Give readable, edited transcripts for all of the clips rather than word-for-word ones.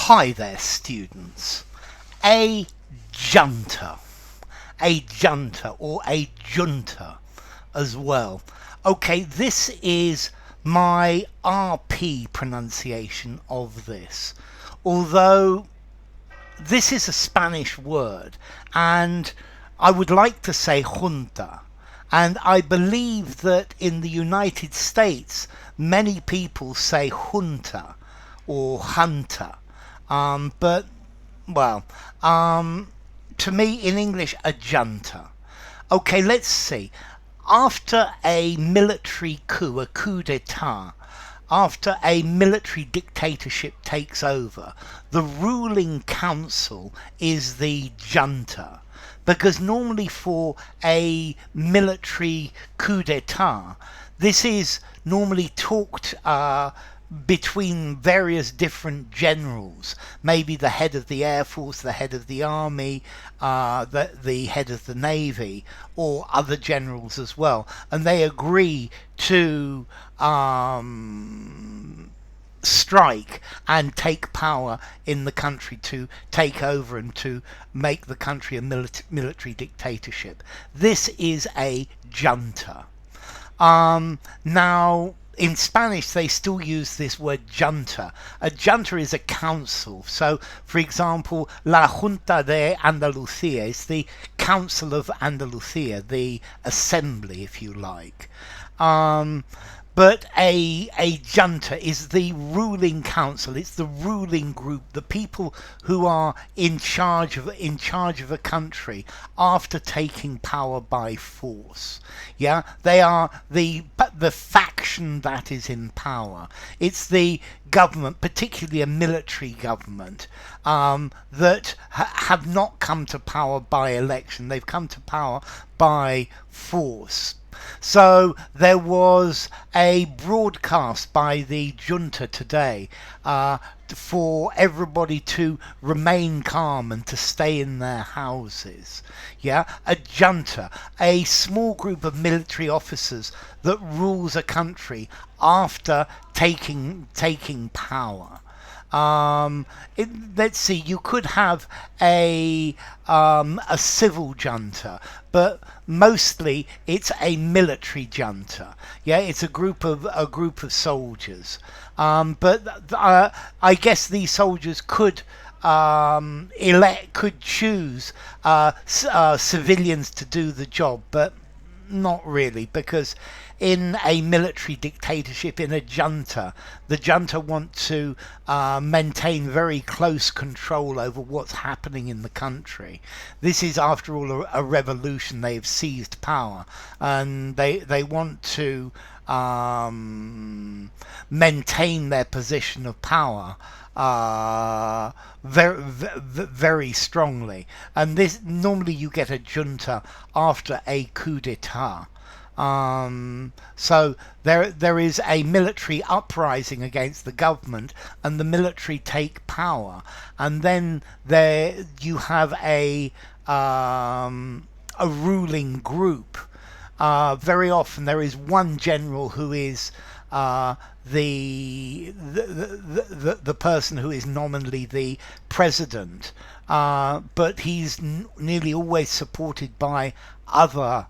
Hi there, students. A junta. A junta or a junta as well. Okay, this is my RP pronunciation of this. Although this is a Spanish word and I would like to say junta. And I believe that in the United States many people say junta or hunter. But to me in English, a junta. Okay, let's see. After a military coup, a coup d'etat, after a military dictatorship takes over, the ruling council is the junta. Because normally for a military coup d'etat, this is normally talked between various different generals, maybe the head of the Air Force, the head of the Army, the head of the Navy, or other generals as well, and they agree to strike and take power in the country, to take over and to make the country a military dictatorship. This is a junta. Now, in Spanish, they still use this word junta. A junta is a council. So, for example, La Junta de Andalucía is the Council of Andalucía, the assembly, if you like. But a junta is the ruling council. It's the ruling group, the people who are in charge of a country after taking power by force. Yeah, they are the faction that is in power. It's the government, particularly a military government, that have not come to power by election. They've come to power by force. So there was a broadcast by the junta today for everybody to remain calm and to stay in their houses. Yeah, a junta, a small group of military officers that rules a country after taking power. Let's see, you could have a civil junta, but mostly it's a military junta. Yeah, it's a group of soldiers. But I guess these soldiers could choose civilians to do the job, but not really, because in a military dictatorship, in a junta, the junta want to maintain very close control over what's happening in the country. This is, after all, a revolution. They have seized power, and they want to maintain their position of power very strongly. And this, normally you get a junta after a coup d'etat. So there is a military uprising against the government, and the military take power, and then there you have a ruling group. Very often there is one general who is the person who is nominally the president, but he's nearly always supported by other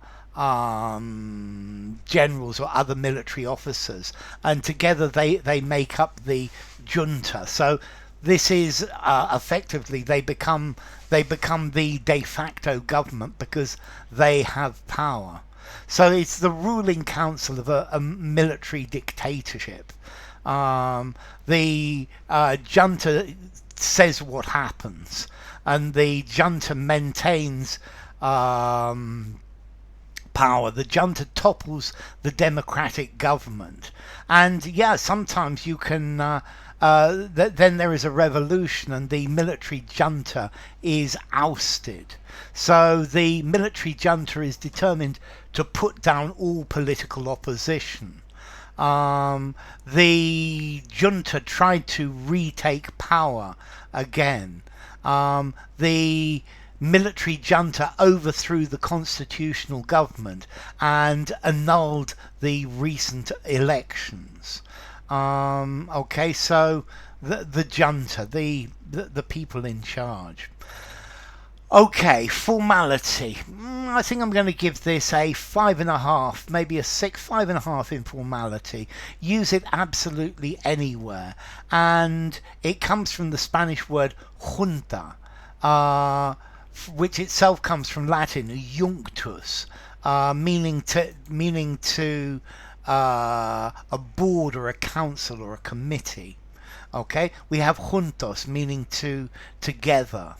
generals or other military officers, and together they make up the junta. So this is effectively they become the de facto government because they have power. So it's the ruling council of a military dictatorship. The junta says what happens, and the junta maintains power. The junta topples the democratic government, and yeah, sometimes you can then there is a revolution and the military junta is ousted. So the military junta is determined to put down all political opposition. The junta tried to retake power again. The military junta overthrew the constitutional government and annulled the recent elections. Okay, so the junta, the people in charge. Okay, formality. I think I'm going to give this a 5.5, maybe a 6, 5.5 in formality. Use it absolutely anywhere. And it comes from the Spanish word junta, which itself comes from Latin junctus, meaning to a board or a council or a committee. Okay, we have juntos, meaning together.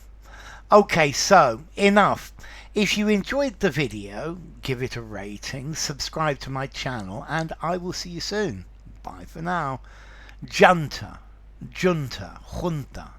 Okay, so enough. If you enjoyed the video, give it a rating, subscribe to my channel, and I will see you soon. Bye for now. Junta, junta, junta.